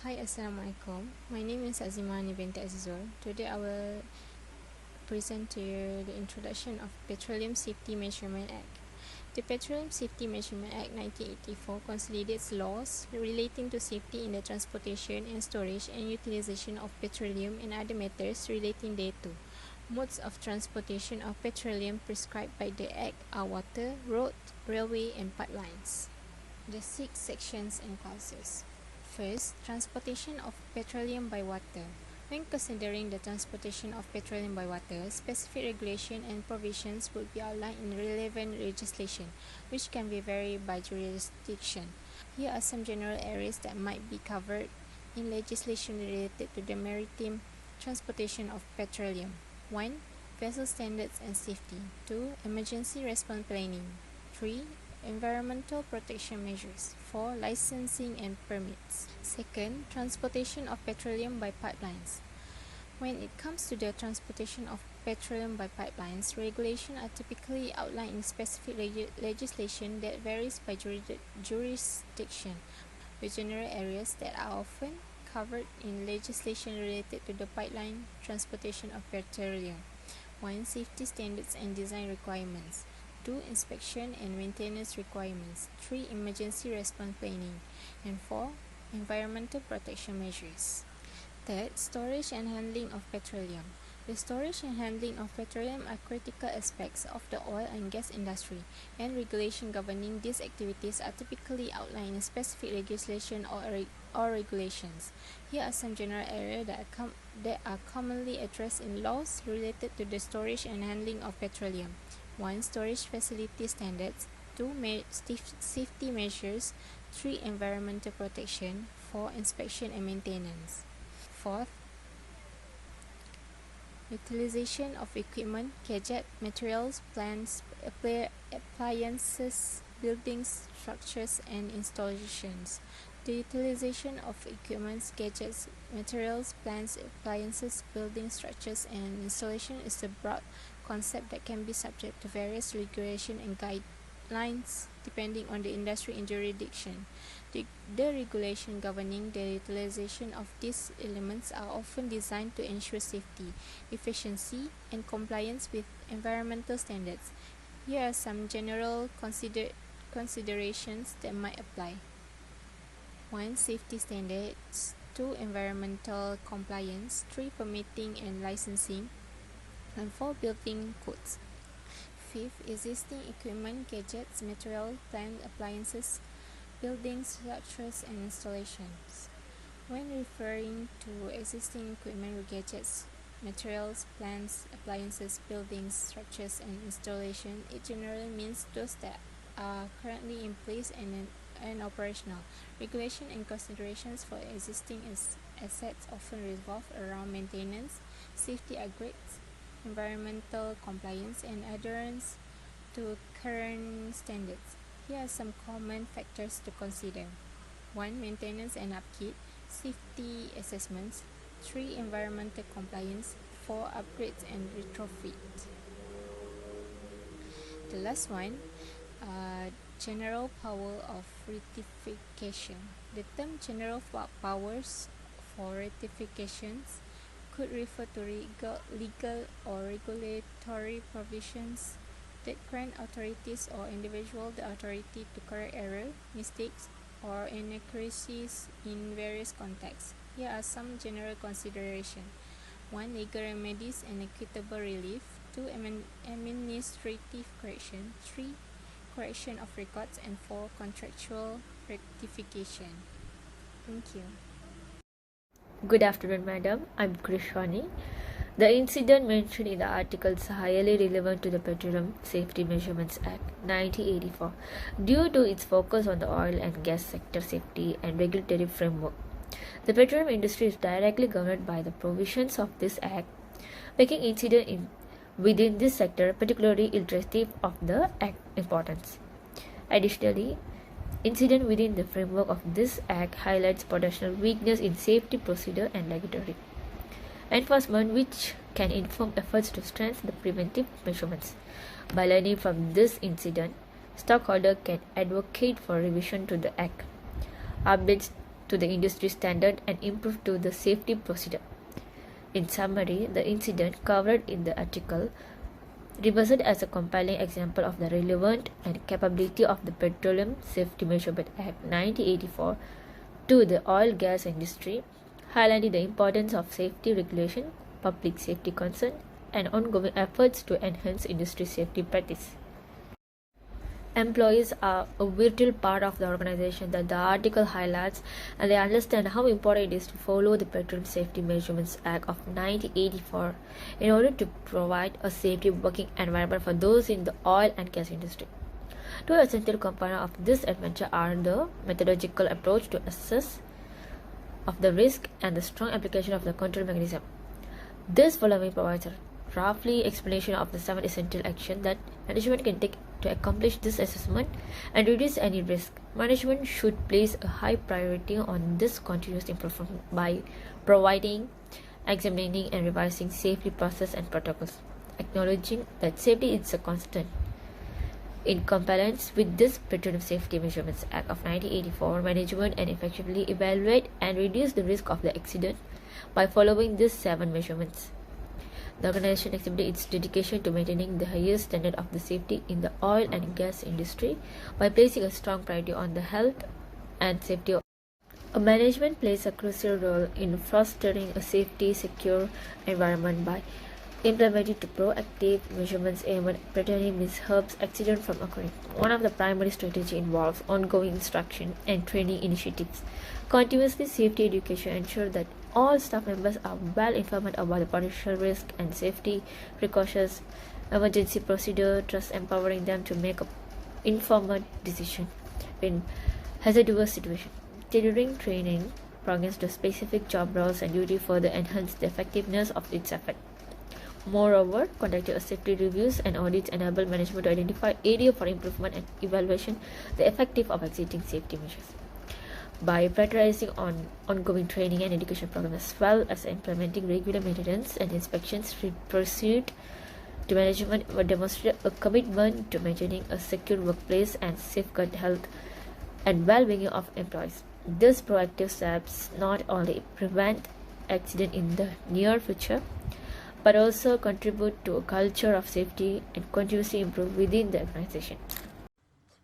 Hi, Assalamualaikum. My name is Azimani binti Azizul. Today I will present to you the introduction of Petroleum Safety Measurement Act. The Petroleum Safety Measurement Act 1984 consolidates laws relating to safety in the transportation and storage and utilization of petroleum and other matters relating thereto. Modes of transportation of petroleum prescribed by the Act are water, road, railway, and pipelines. The 6 sections and clauses. First, transportation of petroleum by water. When considering the transportation of petroleum by water, specific regulation and provisions would be outlined in relevant legislation, which can be varied by jurisdiction. Here are some general areas that might be covered in legislation related to the maritime transportation of petroleum. 1. Vessel standards and safety. 2. Emergency response planning. 3. Environmental protection measures. 4. Licensing and permits. Second, transportation of petroleum by pipelines. When it comes to the transportation of petroleum by pipelines, regulations are typically outlined in specific legislation that varies by jurisdiction, with general areas that are often covered in legislation related to the pipeline transportation of petroleum. 1. Safety standards and design requirements. 2. Inspection and maintenance requirements. 3. Emergency response planning. And 4. Environmental protection measures. Third, storage and handling of petroleum. The storage and handling of petroleum are critical aspects of the oil and gas industry, and regulation governing these activities are typically outlined in specific legislation or regulations. Here are some general areas that are commonly addressed in laws related to the storage and handling of petroleum. 1. Storage facility standards. 2. Safety measures. 3. Environmental protection. 4. Inspection and maintenance. 4th, utilization of equipment, gadget, materials, plants, appliances, buildings, structures, and installations. The utilization of equipment, gadgets, materials, plants, appliances, building structures, and installation is a broad concept that can be subject to various regulations and guidelines depending on the industry and jurisdiction. The regulation governing the utilization of these elements are often designed to ensure safety, efficiency, and compliance with environmental standards. Here are some general considerations that might apply. 1. Safety standards. 2. Environmental compliance. 3. Permitting and licensing. And 4. Building codes. 5th, existing equipment, gadgets, material, plant, appliances, buildings, structures, and installations. When referring to existing equipment or gadgets, materials, plants, appliances, buildings, structures, and installation, it generally means those that are currently in place and operational. Regulation and considerations for existing assets often revolve around maintenance, safety upgrades, environmental compliance, and adherence to current standards. Here are some common factors to consider. 1. Maintenance and upkeep. Safety assessments. 3. Environmental compliance. 4. Upgrades and retrofit. The last one, general power of rectification. The term general powers for rectifications could refer to legal or regulatory provisions that grant authorities or individuals the authority to correct error, mistakes, or inaccuracies in various contexts. Here are some general considerations. 1. Legal remedies and equitable relief. 2. Administrative correction. 3. Correction of records. And 4. Contractual rectification. Thank you. Good afternoon, madam. I'm Krishwani. The incident mentioned in the article is highly relevant to the Petroleum Safety Measurements Act 1984 due to its focus on the oil and gas sector safety and regulatory framework. The petroleum industry is directly governed by the provisions of this act, making incident within this sector particularly illustrative of the act importance. Additionally, incident within the framework of this act highlights potential weakness in safety procedure and regulatory enforcement, which can inform efforts to strengthen the preventive measurements. By learning from this incident, stockholders can advocate for revision to the act, updates to the industry standard and improve to the safety procedure. In summary, the incident covered in the article reversed as a compelling example of the relevance and capability of the Petroleum Safety Measurement Act 1984 to the oil gas industry, highlighting the importance of safety regulation, public safety concern, and ongoing efforts to enhance industry safety practice. Employees are a vital part of the organization that the article highlights, and they understand how important it is to follow the Petroleum Safety Measurements Act of 1984 in order to provide a safe working environment for those in the oil and gas industry. Two essential components of this adventure are the methodological approach to assess of the risk and the strong application of the control mechanism. This following provides a roughly explanation of the 7 essential actions that management can take to accomplish this assessment and reduce any risk. Management should place a high priority on this continuous improvement by providing, examining, and revising safety process and protocols, acknowledging that safety is a constant. In compliance with this Petroleum Safety Measurements Act of 1984, management can effectively evaluate and reduce the risk of the accident by following these 7 measurements. The organization exhibited its dedication to maintaining the highest standard of the safety in the oil and gas industry by placing a strong priority on the health and safety of management plays a crucial role in fostering a safety, secure environment by implementing proactive measurements aimed at preventing mishaps accidents from occurring. One of the primary strategies involves ongoing instruction and training initiatives. Continuously safety education ensures that all staff members are well informed about the potential risk and safety precautions, emergency procedure, thus empowering them to make an informed decision in hazardous situations. Tailoring training programs to specific job roles and duty further enhance the effectiveness of its effort. Moreover, conducting safety reviews and audits enable management to identify areas for improvement and evaluation the effectiveness of existing safety measures. By prioritizing on ongoing training and education programs as well as implementing regular maintenance and inspections pursued to management will demonstrate a commitment to maintaining a secure workplace and safeguard health and well-being of employees. These proactive steps not only prevent accident in the near future but also contribute to a culture of safety and continuously improve within the organization.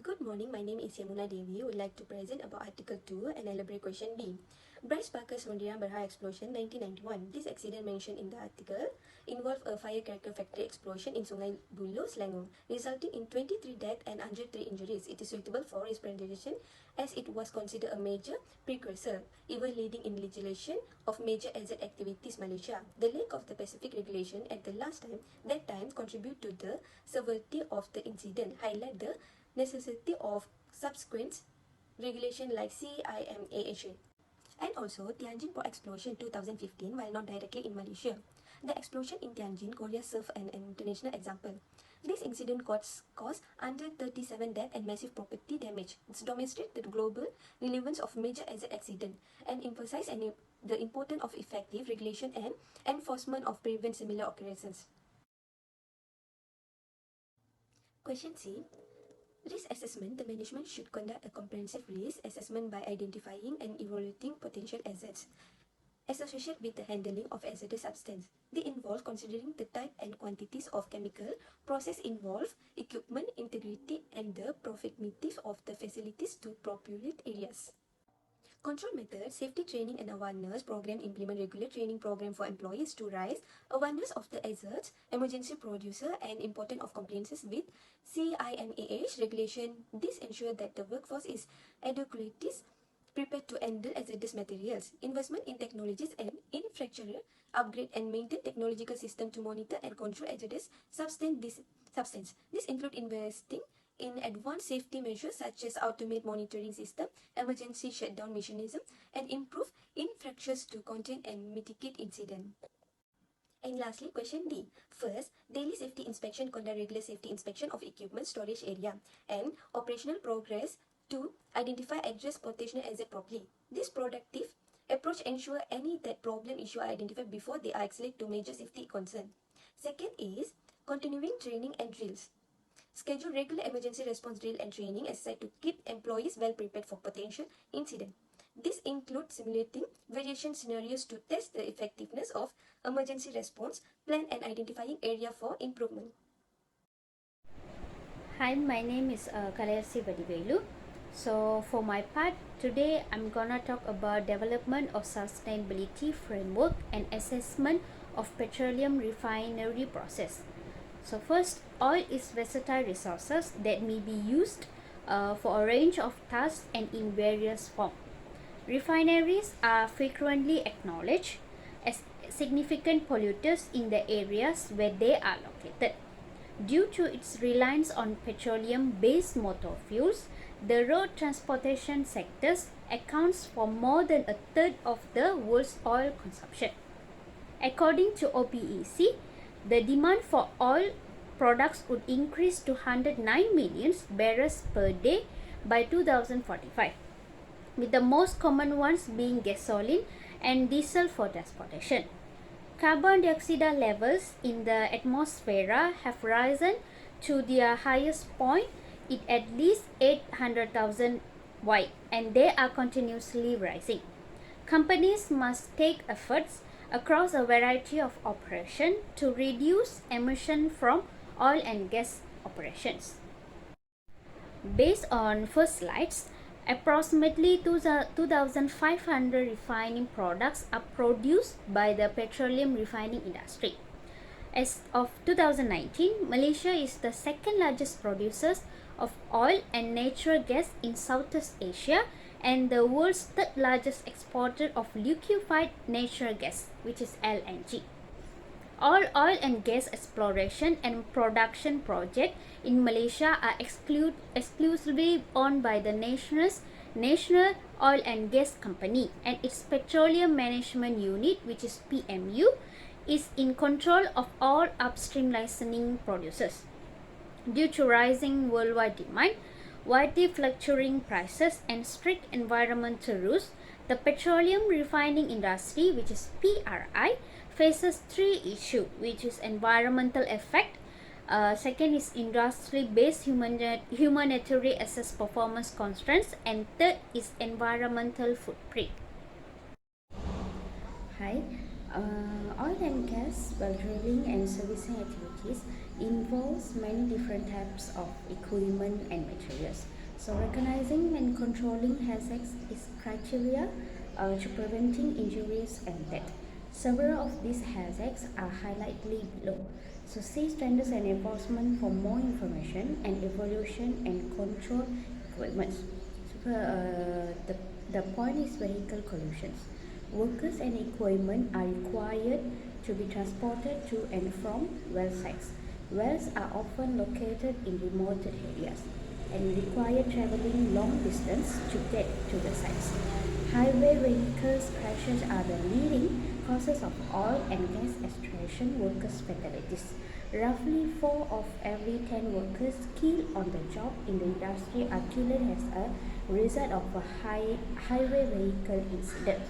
Good morning, my name is Yamuna Devi. Would like to present about Article 2 and elaborate question B. Bryce Parker's Sondiran Berhad explosion 1991. This accident mentioned in the article involved a firecracker factory explosion in Sungai Buloh, Selangor, resulting in 23 deaths and 103 injuries. It is suitable for its presentation as it was considered a major precursor, even leading in legislation of major hazard activities Malaysia. The length of the Pacific regulation at the that time contribute to the severity of the incident, highlight the necessity of subsequent regulation like CIMAHA. And also Tianjin port explosion 2015, while not directly in Malaysia. The explosion in Tianjin, Korea served an international example. This incident caused under 37 deaths and massive property damage. It demonstrates the global relevance of major hazard accident and emphasize the importance of effective regulation and enforcement of prevent similar occurrences. Question C. Risk assessment. The management should conduct a comprehensive risk assessment by identifying and evaluating potential hazards associated with the handling of hazardous substance. They involve considering the type and quantities of chemical, process involved, equipment integrity, and the proximity of the facilities to populated areas. Control methods, safety training and awareness program implement regular training program for employees to raise awareness of the hazards, emergency producer and importance of compliances with CIMAH regulation. This ensures that the workforce is adequately prepared to handle hazardous materials. Investment in technologies and infrastructure, upgrade and maintain technological system to monitor and control hazardous substance. This include investing in advanced safety measures such as automated monitoring system, emergency shutdown mechanism, and improve infrastructures to contain and mitigate incident. And lastly, question D. First, daily safety inspection conduct regular safety inspection of equipment storage area and operational progress to identify address potential hazard properly. This productive approach ensure any that problem issue are identified before they are escalated to major safety concern. Second is continuing training and drills. Schedule regular emergency response drill and training exercise to keep employees well prepared for potential incident. This includes simulating variation scenarios to test the effectiveness of emergency response plan and identifying area for improvement. Hi, my name is Kalayasi Vadivelu. So for my part, today I'm gonna talk about development of sustainability framework and assessment of petroleum refinery process. So first, oil is versatile resources that may be used for a range of tasks and in various forms. Refineries are frequently acknowledged as significant polluters in the areas where they are located. Due to its reliance on petroleum-based motor fuels, the road transportation sectors accounts for more than a third of the world's oil consumption. According to OPEC, the demand for oil products would increase to 109 million barrels per day by 2045, with the most common ones being gasoline and diesel for transportation. Carbon dioxide levels in the atmosphere have risen to their highest point in at least 800,000 wide, and they are continuously rising. Companies must take efforts across a variety of operations to reduce emission from oil and gas operations. Based on first slides, approximately 2,500 refining products are produced by the petroleum refining industry. As of 2019, Malaysia is the second largest producer of oil and natural gas in Southeast Asia and the world's third largest exporter of liquefied natural gas, which is LNG. All oil and gas exploration and production projects in Malaysia are exclusively owned by the National Oil and Gas Company, and its Petroleum Management Unit, which is PMU, is in control of all upstream licensing producers. Due to rising worldwide demand, widely fluctuating prices, and strict environmental rules, the petroleum refining industry, which is PRI, faces three issues, which is environmental effect, second is industry-based humanitarian assess performance constraints, and third is environmental footprint. Hi, oil and gas, well, drilling and servicing activities involves many different types of equipment and materials. So recognizing and controlling hazards is criteria to preventing injuries and death. Several of these hazards are highlighted below. So see standards and enforcement for more information and evaluation and control equipment. So, the point is vehicle collisions. Workers and equipment are required to be transported to and from well sites. Wells are often located in remote areas and require traveling long distance to get to the sites. Highway vehicles crashes are the leading causes of oil and gas extraction workers' fatalities. Roughly 4 of every 10 workers killed on the job in the industry are killed as a result of a highway vehicle incident.